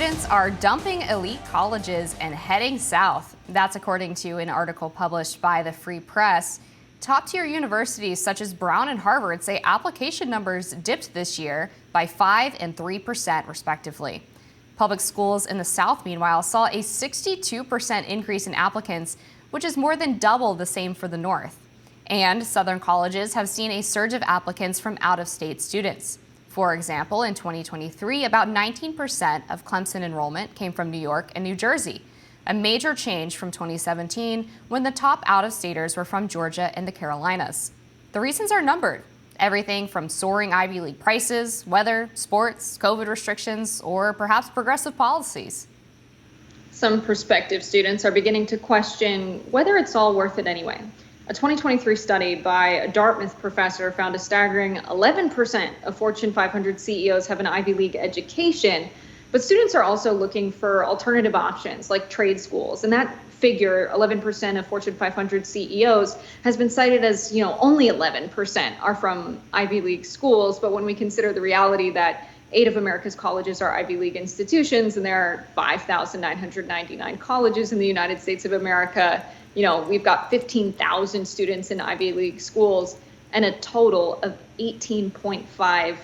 students are dumping elite colleges and heading south. That's according to an article published by the Free Press. Top-tier universities such as Brown and Harvard say application numbers dipped this year by 5% and 3%, respectively. Public schools in the South, meanwhile, saw a 62% increase in applicants, which is more than double the same for the North. And Southern colleges have seen a surge of applicants from out-of-state students. For example, in 2023, about 19% of Clemson enrollment came from New York and New Jersey, a major change from 2017 when the top out-of-staters were from Georgia and the Carolinas. The reasons are numbered. Everything from soaring Ivy League prices, weather, sports, COVID restrictions, or perhaps progressive policies. Some prospective students are beginning to question whether it's all worth it anyway. A 2023 study by a Dartmouth professor found a staggering 11% of Fortune 500 CEOs have an Ivy League education, but students are also looking for alternative options like trade schools. And that figure, 11% of Fortune 500 CEOs, has been cited as, only 11% are from Ivy League schools. But when we consider the reality that 8 of America's colleges are Ivy League institutions, and there are 5,999 colleges in the United States of America, we've got 15,000 students in Ivy League schools and a total of 18.5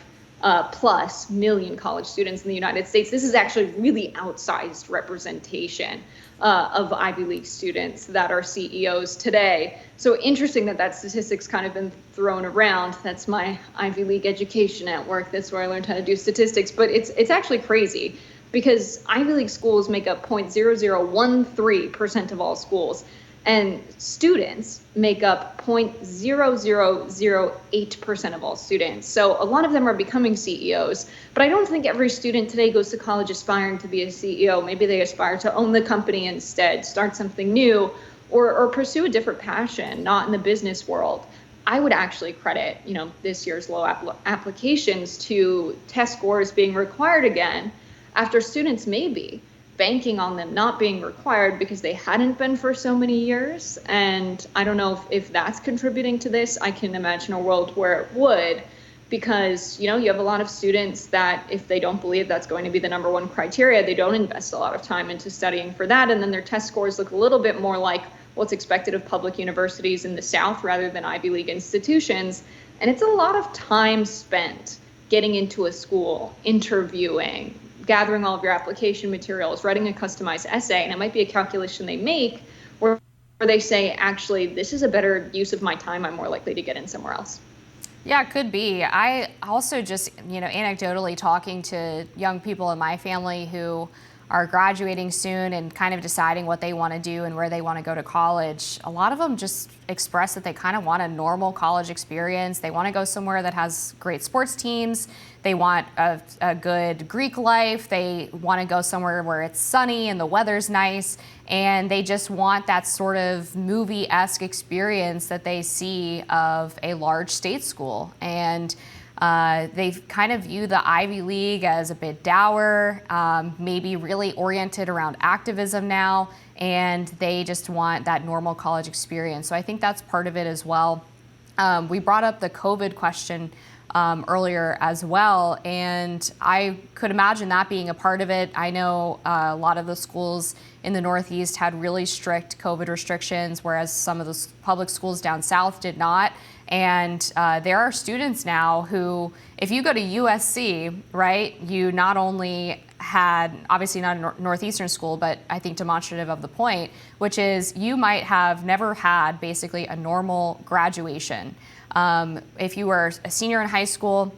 plus million college students in the United States. This is actually really outsized representation of Ivy League students that are CEOs today. So interesting that statistic's kind of been thrown around. That's my Ivy League education at work. That's where I learned how to do statistics. But it's actually crazy because Ivy League schools make up 0.0013% of all schools. And students make up 0.0008% of all students. So a lot of them are becoming CEOs, but I don't think every student today goes to college aspiring to be a CEO. Maybe they aspire to own the company instead, start something new, or pursue a different passion, not in the business world. I would actually credit, this year's low applications to test scores being required again after students may be banking on them not being required because they hadn't been for so many years. And I don't know if that's contributing to this. I can imagine a world where it would, because, you have a lot of students that if they don't believe that's going to be the number one criteria, they don't invest a lot of time into studying for that. And then their test scores look a little bit more like what's expected of public universities in the South rather than Ivy League institutions. And it's a lot of time spent getting into a school, interviewing, gathering all of your application materials, writing a customized essay, and it might be a calculation they make where they say, actually, this is a better use of my time. I'm more likely to get in somewhere else. Yeah, it could be. I also just, anecdotally talking to young people in my family who are graduating soon and kind of deciding what they want to do and where they want to go to college. A lot of them just express that they kind of want a normal college experience. They want to go somewhere that has great sports teams. They want a good Greek life. They want to go somewhere where it's sunny and the weather's nice. And they just want that sort of movie-esque experience that they see of a large state school. And they kind of view the Ivy League as a bit dour, maybe really oriented around activism now, and they just want that normal college experience. So I think that's part of it as well. We brought up the COVID question earlier as well, and I could imagine that being a part of it. I know a lot of the schools in the Northeast had really strict COVID restrictions, whereas some of the public schools down south did not. And there are students now who, if you go to USC, right, you not only had, obviously not a Northeastern school, but I think demonstrative of the point, which is you might have never had basically a normal graduation. If you were a senior in high school,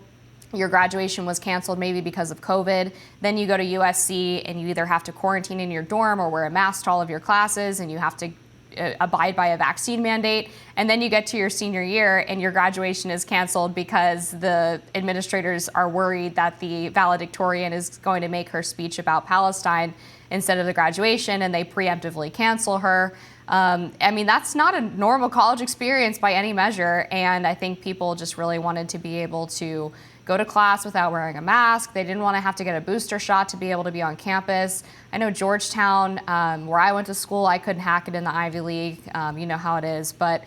your graduation was canceled maybe because of COVID. Then you go to USC and you either have to quarantine in your dorm or wear a mask to all of your classes, and you have to abide by a vaccine mandate. And then you get to your senior year and your graduation is canceled because the administrators are worried that the valedictorian is going to make her speech about Palestine instead of the graduation, and they preemptively cancel her. That's not a normal college experience by any measure. And I think people just really wanted to be able to go to class without wearing a mask. They didn't want to have to get a booster shot to be able to be on campus. I know Georgetown, where I went to school, I couldn't hack it in the Ivy League. You know how it is. But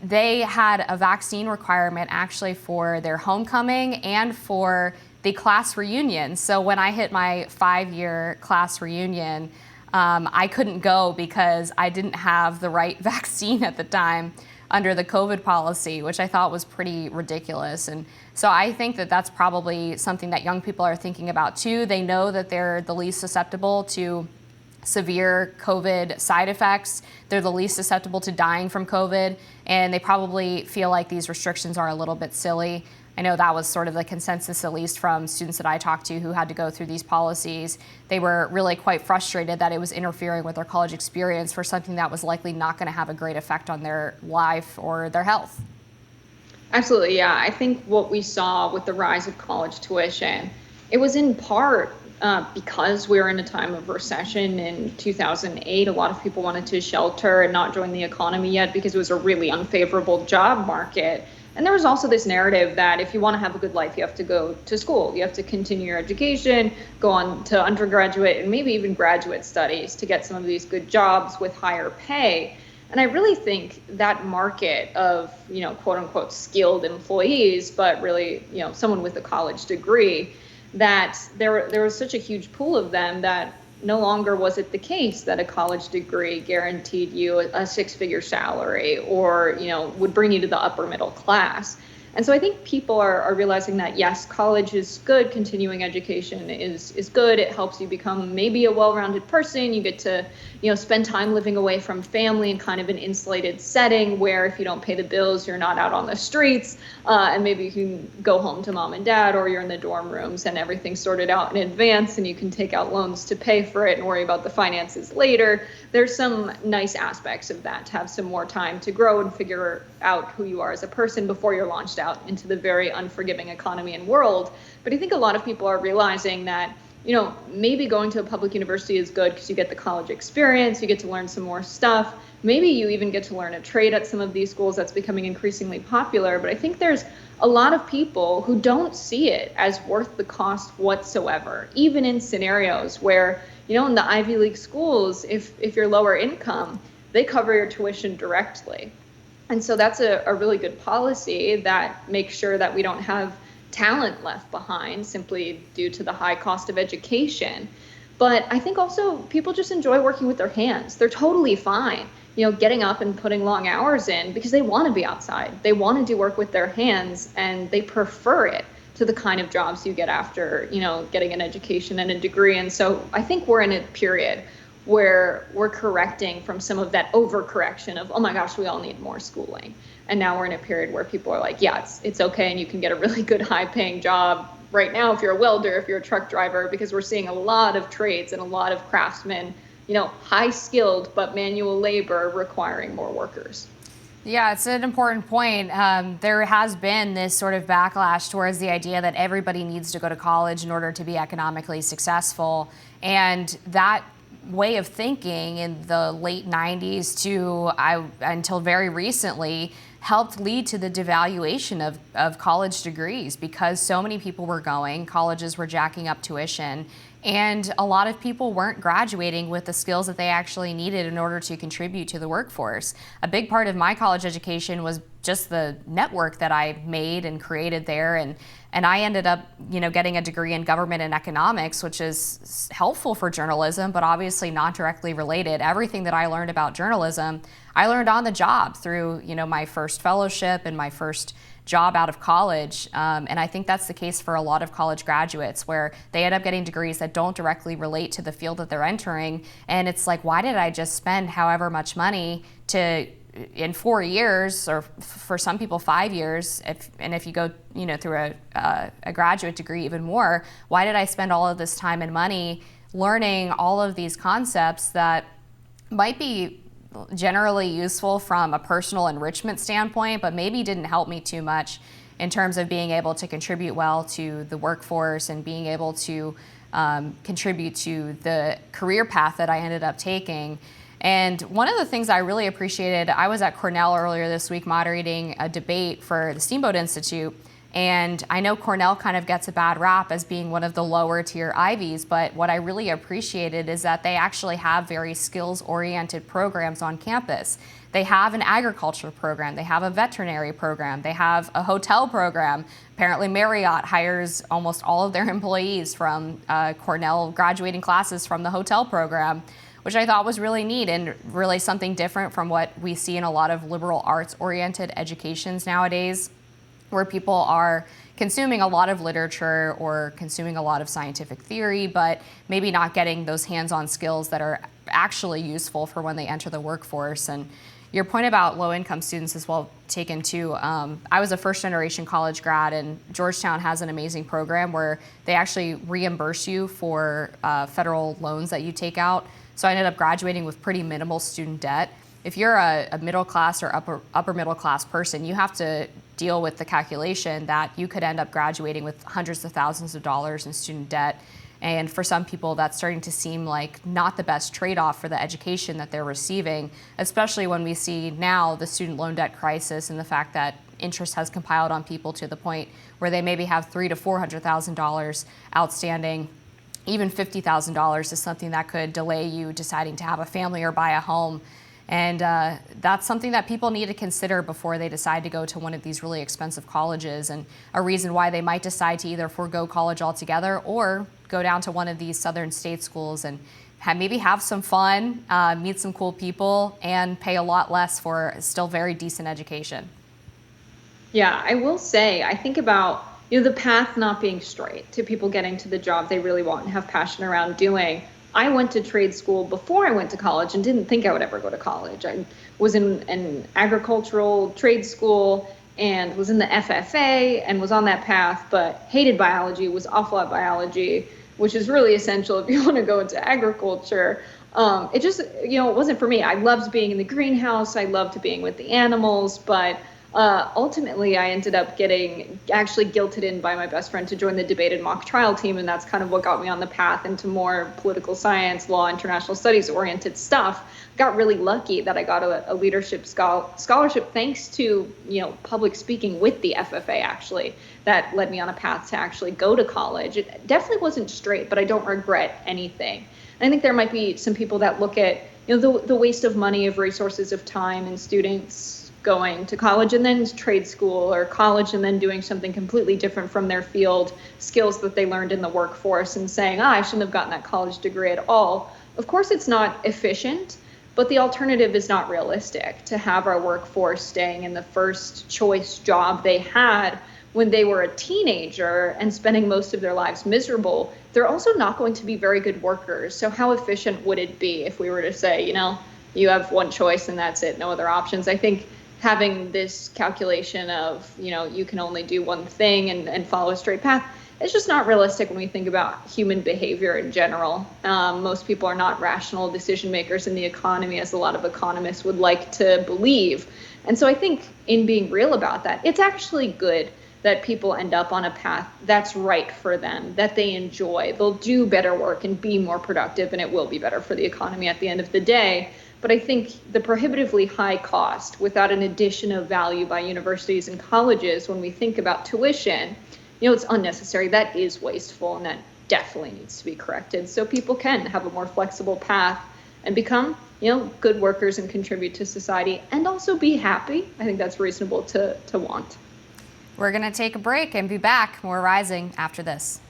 they had a vaccine requirement actually for their homecoming and for the class reunion. So when I hit my 5-year class reunion, I couldn't go because I didn't have the right vaccine at the time under the COVID policy, which I thought was pretty ridiculous. And so I think that that's probably something that young people are thinking about too. They know that they're the least susceptible to severe COVID side effects. They're the least susceptible to dying from COVID, and they probably feel like these restrictions are a little bit silly. I know that was sort of the consensus, at least from students that I talked to who had to go through these policies. They were really quite frustrated that it was interfering with their college experience for something that was likely not going to have a great effect on their life or their health. Absolutely, yeah. I think what we saw with the rise of college tuition, it was in part because we were in a time of recession in 2008. A lot of people wanted to shelter and not join the economy yet because it was a really unfavorable job market. And there was also this narrative that if you want to have a good life, you have to go to school. You have to continue your education, go on to undergraduate and maybe even graduate studies to get some of these good jobs with higher pay. And I really think that market of, quote unquote, skilled employees, but really, someone with a college degree, that there was such a huge pool of them that no longer was it the case that a college degree guaranteed you a six-figure salary or, would bring you to the upper middle class. And so I think people are realizing that, yes, college is good. Continuing education is good. It helps you become maybe a well-rounded person. You get to, spend time living away from family in kind of an insulated setting where if you don't pay the bills, you're not out on the streets. And maybe you can go home to mom and dad, or you're in the dorm rooms and everything's sorted out in advance and you can take out loans to pay for it and worry about the finances later. There's some nice aspects of that, to have some more time to grow and figure out who you are as a person before you're launched out into the very unforgiving economy and world. But I think a lot of people are realizing that, maybe going to a public university is good because you get the college experience, you get to learn some more stuff. Maybe you even get to learn a trade at some of these schools. That's becoming increasingly popular. But I think there's a lot of people who don't see it as worth the cost whatsoever, even in scenarios where, in the Ivy League schools, if you're lower income, they cover your tuition directly. And so that's a really good policy that makes sure that we don't have talent left behind simply due to the high cost of education. But I think also people just enjoy working with their hands. They're totally fine, getting up and putting long hours in because they want to be outside. They want to do work with their hands and they prefer it to the kind of jobs you get after, getting an education and a degree. And so I think we're in a period where we're correcting from some of that overcorrection of, oh my gosh, we all need more schooling. And now we're in a period where people are like, yeah, it's okay. And you can get a really good high paying job right now if you're a welder, if you're a truck driver, because we're seeing a lot of trades and a lot of craftsmen, high skilled, but manual labor requiring more workers. Yeah, it's an important point. There has been this sort of backlash towards the idea that everybody needs to go to college in order to be economically successful. And that way of thinking in the late 90s until very recently helped lead to the devaluation of college degrees because so many people were going, colleges were jacking up tuition, and a lot of people weren't graduating with the skills that they actually needed in order to contribute to the workforce. A big part of my college education was just the network that I made and created there, and I ended up, getting a degree in government and economics, which is helpful for journalism, but obviously not directly related. Everything that I learned about journalism, I learned on the job through, my first fellowship and my first job out of college. And I think that's the case for a lot of college graduates, where they end up getting degrees that don't directly relate to the field that they're entering. And it's like, why did I just spend however much money in 4 years, or for some people 5 years, if you go through a graduate degree, even more, why did I spend all of this time and money learning all of these concepts that might be generally useful from a personal enrichment standpoint, but maybe didn't help me too much in terms of being able to contribute well to the workforce and being able to contribute to the career path that I ended up taking. And one of the things I really appreciated, I was at Cornell earlier this week moderating a debate for the Steamboat Institute, And I know Cornell kind of gets a bad rap as being one of the lower tier Ivies, but what I really appreciated is that they actually have very skills-oriented programs on campus. They have an agriculture program, they have a veterinary program, they have a hotel program. Apparently Marriott hires almost all of their employees from Cornell graduating classes from the hotel program, which I thought was really neat and really something different from what we see in a lot of liberal arts-oriented educations nowadays, where people are consuming a lot of literature or consuming a lot of scientific theory, but maybe not getting those hands-on skills that are actually useful for when they enter the workforce. And your point about low-income students is well taken too. I was a first-generation college grad, and Georgetown has an amazing program where they actually reimburse you for federal loans that you take out. So I ended up graduating with pretty minimal student debt. If you're a middle class or upper middle class person, you have to deal with the calculation that you could end up graduating with hundreds of thousands of dollars in student debt. And for some people, that's starting to seem like not the best trade-off for the education that they're receiving, especially when we see now the student loan debt crisis and the fact that interest has compiled on people to the point where they maybe have $300,000 to $400,000 outstanding. Even $50,000 is something that could delay you deciding to have a family or buy a home. And that's something that people need to consider before they decide to go to one of these really expensive colleges, and a reason why they might decide to either forego college altogether or go down to one of these southern state schools and maybe have some fun, meet some cool people, and pay a lot less for still very decent education. Yeah, I will say, I think about the path not being straight to people getting to the job they really want and have passion around doing. I went to trade school before I went to college and didn't think I would ever go to college. I was in an agricultural trade school and was in the FFA and was on that path, but hated biology, was awful at biology, which is really essential if you want to go into agriculture. It just, it wasn't for me. I loved being in the greenhouse. I loved being with the animals, but ultimately, I ended up getting actually guilted in by my best friend to join the debate and mock trial team, and that's kind of what got me on the path into more political science, law, international studies oriented stuff. Got really lucky that I got a leadership scholarship thanks to public speaking with the FFA, actually, that led me on a path to actually go to college. It definitely wasn't straight, but I don't regret anything. And I think there might be some people that look at the waste of money, of resources, of time, and students going to college and then trade school, or college and then doing something completely different from their field, skills that they learned in the workforce, and saying, I shouldn't have gotten that college degree at all. Of course, it's not efficient, but the alternative is not realistic. To have our workforce staying in the first choice job they had when they were a teenager and spending most of their lives miserable, they're also not going to be very good workers. So how efficient would it be if we were to say, you have one choice and that's it, no other options? I think having this calculation of, you can only do one thing and follow a straight path, it's just not realistic when we think about human behavior in general. Most people are not rational decision makers in the economy, as a lot of economists would like to believe. And so I think in being real about that, it's actually good that people end up on a path that's right for them, that they enjoy. They'll do better work and be more productive, and it will be better for the economy at the end of the day. But I think the prohibitively high cost without an addition of value by universities and colleges, when we think about tuition, it's unnecessary. That is wasteful, and that definitely needs to be corrected so people can have a more flexible path and become, good workers and contribute to society and also be happy. I think that's reasonable to want. We're going to take a break and be back. More Rising after this.